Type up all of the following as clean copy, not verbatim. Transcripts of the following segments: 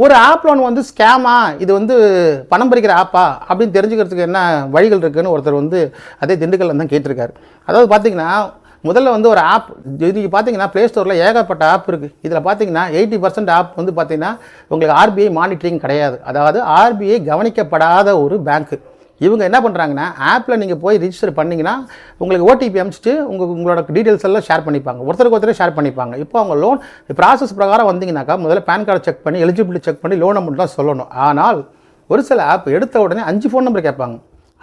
ஒரு app loan வந்து schema, இது வந்து பணம் பறிக்கிற ஆப்பா அப்படின்னு தெரிஞ்சுக்கிறதுக்கு என்ன வழிகள் இருக்குன்னு ஒருத்தர் வந்து அதே திண்டுக்கல்ல தான் கேட்டிருக்காரு. அதாவது பார்த்தீங்கன்னா, முதல்ல வந்து ஒரு ஆப் நீங்கள் பார்த்தீங்கன்னா ப்ளே ஸ்டோரில் ஏகப்பட்ட ஆப் இருக்குது. இதில் பார்த்தீங்கன்னா 80% ஆப் வந்து பார்த்தீங்கன்னா உங்களுக்கு ஆர்பிஐ மானிட்டரிங் கிடையாது. அதாவது ஆர்பிஐ கவனிக்கப்படாத ஒரு பேங்க்கு. இவங்க என்ன பண்ணுறாங்கன்னா, ஆப்பில் நீங்கள் போய் ரிஜிஸ்டர் பண்ணிங்கன்னா உங்களுக்கு ஓடிபி அனுப்பிச்சிட்டு உங்களோட டீட்டெயில்ஸ் எல்லாம் ஷேர் பண்ணிப்பாங்க. ஒருத்தருக்கு ஒருத்தர் ஷேர் பண்ணிப்பாங்க. இப்போ அவங்க லோன் ப்ராசஸ் பிரகாரம் வந்தீங்கன்னாக்கா முதல்ல பேன் கார்டு செக் பண்ணி எலிஜிபிலிட்டி செக் பண்ணி லோன் அமௌண்ட் தான் சொல்லணும். ஆனால் ஒரு சில ஆப் எடுத்த உடனே 5 ஃபோன் நம்பர் கேட்பாங்க.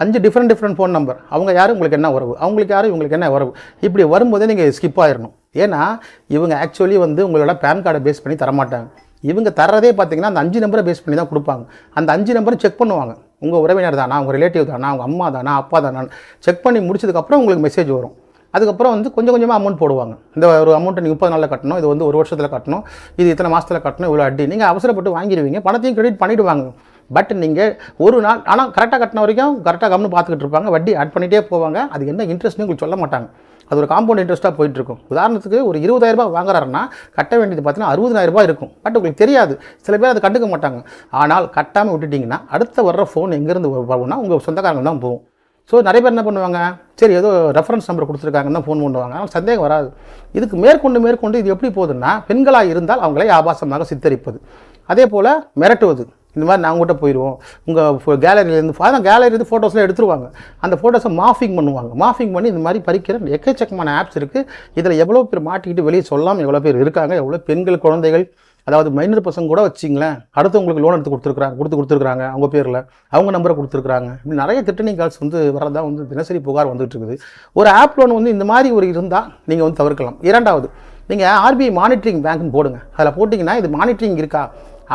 5 டிஃப்ரெண்ட் ஃபோன் நம்பர். அவங்க யார், உங்களுக்கு என்ன உறவு, அவங்களுக்கு யார், இவங்களுக்கு என்ன உறவு, இப்படி வரும்போதே நீங்கள் ஸ்கிப் ஆயிடணும். ஏன்னா இவங்க ஆக்சுவலி வந்து உங்களோட பேன் கார்டை பேஸ் பண்ணி தரமாட்டாங்க. இவங்க தர்றதே பார்த்தீங்கன்னா அந்த 5 நம்பரை பேஸ் பண்ணி தான் கொடுப்பாங்க. அந்த 5 நம்பரும் செக் பண்ணுவாங்க. உங்கள் உறவினர் தானா, உங்கள் ரிலேட்டிவ் தானா, உங்கள் அம்மா தானா, அப்பா தானா செக் பண்ணி முடிச்சதுக்கப்புறம் உங்களுக்கு மெசேஜ் வரும். அதுக்கப்புறம் வந்து கொஞ்சம் கொஞ்சமாக அமௌண்ட் போடுவாங்க. இந்த ஒரு அமௌண்ட்டை நீங்கள் 30 நாளில் கட்டணும், இது வந்து 1 வருஷத்தில் கட்டணும், இது இத்தனை மாதத்தில் கட்டணும், இவ்வளோ அடி. நீங்கள் அவசரப்பட்டு வாங்கிடுவீங்க, பணத்தையும் கிரெடிட் பண்ணிவிடுவாங்க. பட் நீங்கள் ஒரு நாள் ஆனால் கரெக்டாக கட்டின வரைக்கும் கரெக்டாக கம்னு பார்த்துக்கிட்டு இருப்பாங்க. வட்டி ஆட் பண்ணிகிட்டே போவாங்க. அது என்ன இன்ட்ரெஸ்ட்னு உங்களுக்கு சொல்ல மாட்டாங்க. அது ஒரு காம்பவுண்ட் இன்ட்ரெஸ்ட்டாக போயிட்டுருக்கும். உதாரணத்துக்கு ஒரு 20,000 வாங்குறாருன்னா கட்ட வேண்டியது பார்த்தீங்கன்னா 60,000 இருக்கும். பட் உங்களுக்கு தெரியாது. சில பேர் அதை கண்டுக்க மாட்டாங்க. ஆனால் கட்டாமல் விட்டுட்டிங்கன்னா அடுத்த வர்ற ஃபோன் எங்கேருந்து வரும்னா உங்கள் சொந்தக்காரங்க தான் போகும். ஸோ நிறைய பேர் என்ன பண்ணுவாங்க, சரி ஏதோ ரெஃபரன்ஸ் நம்பர் கொடுத்துருக்காங்கன்னு தான் ஃபோன் பண்ணுவாங்க. ஆனால் சந்தேகம் வராது. இதுக்கு மேற்கொண்டு இது எப்படி போகுதுன்னா, பெண்களாக இருந்தால் அவங்களே ஆபாசமாக சித்தரிப்பது, அதே போல் மிரட்டுவது. இந்த மாதிரி நாங்கள் கிட்ட போயிடுவோம், உங்கள் கேலரியிலேருந்து அதான் கேலரியிலேருந்து ஃபோட்டோஸ்லாம் எடுத்துருவாங்க. அந்த ஃபோட்டோஸை மாஃபிங் பண்ணுவாங்க. மாஃபிங் பண்ணி இந்த மாதிரி பறிக்கிற எக்கச்சக்கமான ஆப்ஸ் இருக்குது. இதில் எவ்வளோ பேர் மாட்டிக்கிட்டு வெளியே சொல்லாமல் எவ்வளோ பேர் இருக்காங்க, எவ்வளோ பெண்கள், குழந்தைகள், அதாவது மைனர் பசங்க கூட வச்சிங்களேன், அடுத்து உங்களுக்கு லோன் எடுத்து கொடுத்துருக்குறாங்க அவங்க பேரில், அவங்க நம்பரை கொடுத்துருக்குறாங்க. இப்படி நிறைய திட்டனிங் கால்ஸ் வந்து வரதான் வந்து தினசரி புகார் வந்துட்டு இருக்குது. ஒரு ஆப் லோன் வந்து இந்த மாதிரி ஒரு இருந்தால் நீங்கள் வந்து தவிர்க்கலாம். இரண்டாவது, நீங்கள் ஆர்பிஐ மானிட்டரிங் பேங்க்னு போடுங்க. அதில் போட்டிங்கன்னா இது மானிட்டரிங் இருக்கா,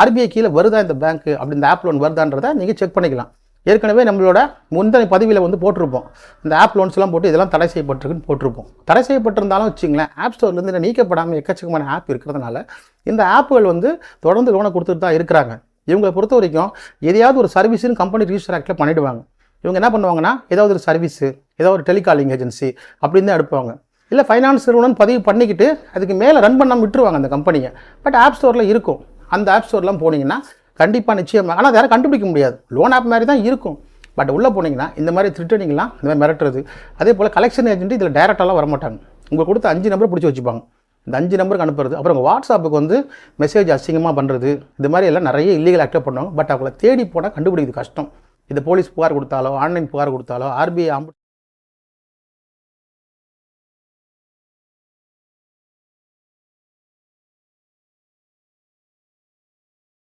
ஆர்பிஐ கீழே வருதா இந்த பேங்க்கு, அப்படி இந்த ஆப் லோன் வருதான்றதை நீங்கள் செக் பண்ணிக்கலாம். ஏற்கனவே நம்மளோட முந்தனை பதிவில் வந்து போட்டிருப்போம். இந்த ஆப் லோன்ஸ்லாம் போட்டு இதெல்லாம் தடை செய்யப்பட்டிருக்குன்னு போட்டிருப்போம். தடை செய்யப்பட்டிருந்தாலும் வச்சுங்களேன், ஆப் ஸ்டோர்லேருந்து நீக்கப்படாமல் எக்கச்சக்கமான ஆப் இருக்கிறதுனால இந்த ஆப்புகள் வந்து தொடர்ந்து லோனை கொடுத்துட்டு தான் இருக்கிறாங்க. இவங்களை பொறுத்த வரைக்கும் எதையாவது ஒரு சர்வீஸ்னு கம்பெனி ரிஜிஸ்டர் ஆக்டில் பண்ணிவிடுவாங்க. இவங்க என்ன பண்ணுவாங்கன்னா, ஏதாவது ஒரு சர்வீஸு, ஏதாவது ஒரு டெலிகாலிங் ஏஜென்சி அப்படின்னு தான் எடுப்பாங்க. இல்லை ஃபைனான்ஸ் நிறுவனம் பதிவு பண்ணிக்கிட்டு அதுக்கு மேலே ரன் பண்ணாமல் விட்டுருவாங்க அந்த கம்பெனியை. பட் ஆப் ஸ்டோரில் இருக்கும். அந்த ஆப் ஸ்டோர்லாம் போனீங்கன்னா கண்டிப்பாக நிச்சயமாக, ஆனால் யாரும் கண்டுபிடிக்க முடியாது. லோன் ஆப் மாதிரி தான் இருக்கும். பட் உள்ளே போனீங்கன்னா இந்த மாதிரி த்ரிட்டனிங்லாம், இந்த மாதிரி மிரட்டுறது, அதே போல் கலெக்ஷன் ஏஜென்ட் இதில் டைரெக்டாலாம் வரமாட்டாங்க. உங்களுக்கு கொடுத்த 5 நம்பர் பிடிச்சி வச்சுப்பாங்க. இந்த 5 நம்பருக்கு அனுப்புறது, அப்புறம் உங்கள் வாட்ஸ்அப்புக்கு வந்து மெசேஜ் அசிங்கமாக பண்ணுறது, இது மாதிரி எல்லாம் நிறைய இல்லீகல் ஆக்டிவ் பண்ணுவாங்க. பட் அவங்கள தேடி போனால் கண்டுபிடிக்கிறது கஷ்டம். இது போலீஸ் புகார் கொடுத்தாலோ, ஆன்லைன் புகார் கொடுத்தாலோ, ஆர்பிஐ